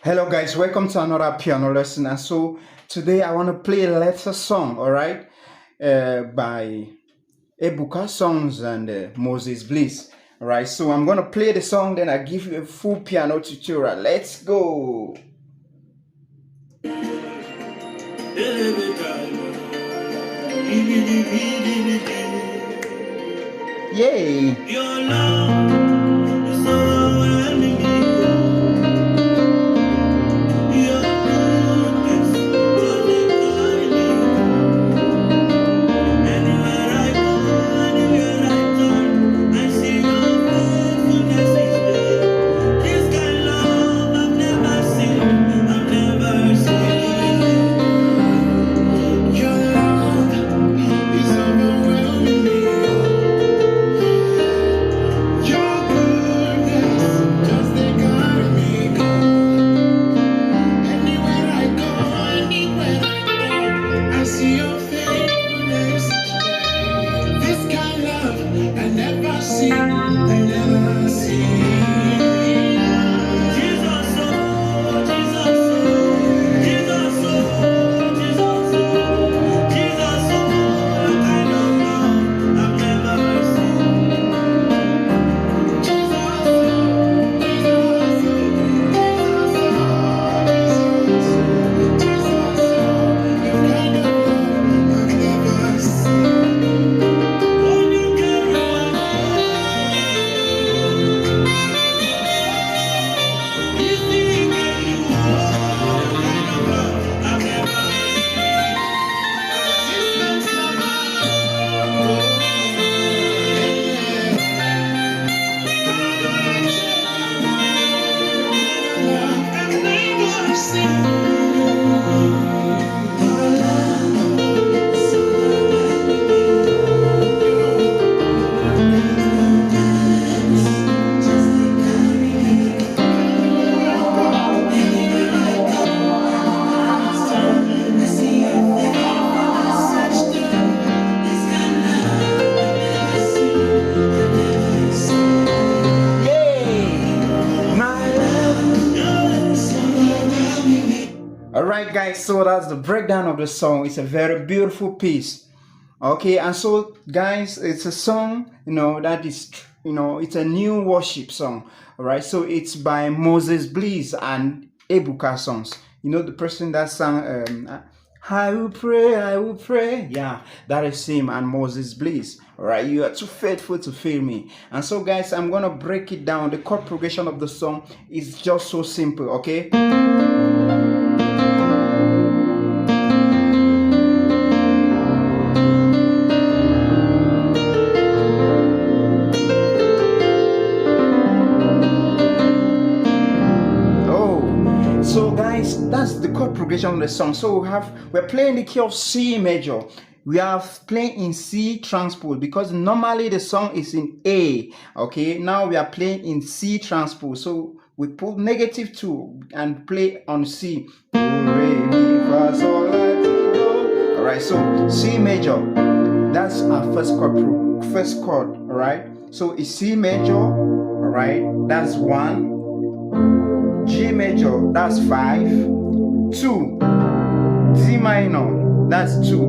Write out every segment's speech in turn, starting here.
Hello guys, welcome to another piano lesson. And so today I want to play a letter song, all right, by Ebuka songs and Moses Bliss. All right, so I'm gonna play the song, then I give you a full piano tutorial. Let's go. Yay! Your love is overwhelming me. Your goodness justify me. Anywhere I go, anywhere I turn, I see your faithfulness each day. This kind of love I've never seen, I've never seen. Your love is overwhelming me. Your goodness just they carry me go. Anywhere I go, anywhere I turn, I see your faithfulness each day. This kind of love I never see, I never see. Jesus, oh, Jesus, oh, Jesus, oh, Jesus, oh, Jesus, oh, a kind of love I've never seen. Jesus, oh, Jesus, oh, Jesus, oh, Jesus, oh, a kind of love I've never seen. When you carry one, you think that you are a kind of love I've never seen. Distance of love, I've never seen. Alright guys, so that's the breakdown of the song. It's a very beautiful piece. Okay, and so guys, it's a song, that is, it's a new worship song. Alright, so it's by Moses Bliss and Ebuka songs. The person that sang I will pray. Yeah, that is him and Moses Bliss. Alright, you are too faithful to fail me. And so guys, I'm gonna break it down. The chord progression of the song is just so simple, okay? So guys, that's the chord progression of the song. So we're playing the key of C major. We are playing in C transpose because normally the song is in A. Okay, now we are playing in C transpose. So we put -2 and play on C. Alright, so C major. That's our first chord. Alright, so it's C major. Alright, that's 1. G major, that's 5, 2, D minor, that's 2.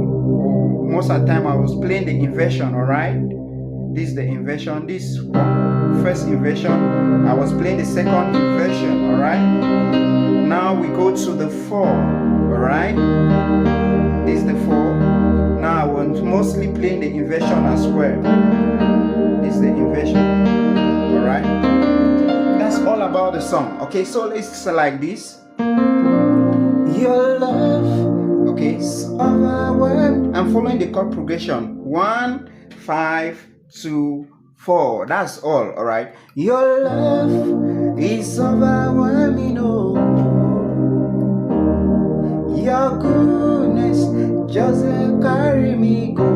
Most of the time I was playing the inversion, alright? This is the inversion, this first inversion, I was playing the second inversion, alright? Now we go to the 4, alright? This is the 4. Now I was mostly playing the inversion as well. This is the inversion, alright? All about the song. Okay, so it's like this. Your love, okay, overwhelmed. I'm following the chord progression. 1, 5, 2, 4. That's all right. Your love is overwhelming. Oh, your goodness just carry me go.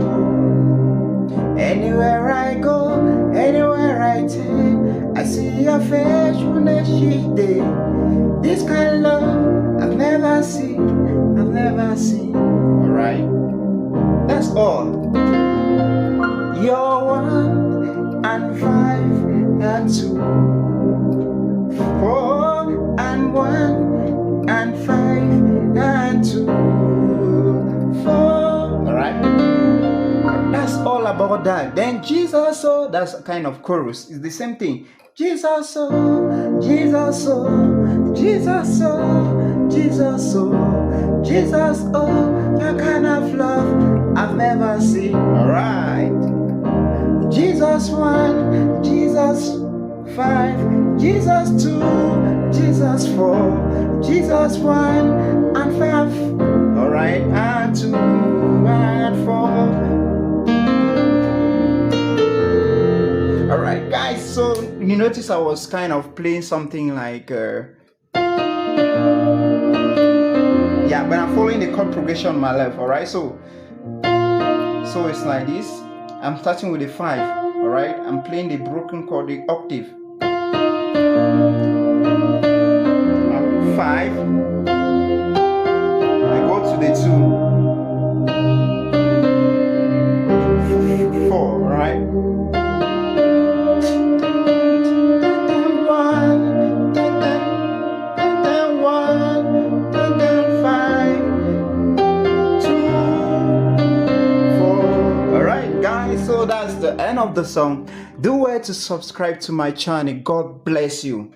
Anywhere I go, anywhere I turn, I see your faithfulness each day. This kind of love I've never seen. Alright, that's all. You're 1 and 5 and 2, 4 and 1 and 5 and 2, 4. All right. That's all about that. Then Jesus, oh, that's a kind of chorus. It's the same thing. Jesus, oh, Jesus, oh, Jesus, oh, Jesus, oh, Jesus, oh, your kind of love I've never seen. All right. Jesus 1, Jesus 5, Jesus 2, Jesus 4, Jesus 1 and 5. All right, and 2 and 4. All right, guys, so you notice I was kind of playing something like yeah, but I'm following the chord progression on my left. All right, so it's like this. I'm starting with a 5. All right, I'm playing the broken chord, the octave. 5. I go to the 2, 4. All right. 1, So that's the end of the song. Do well to subscribe to my channel. God bless you.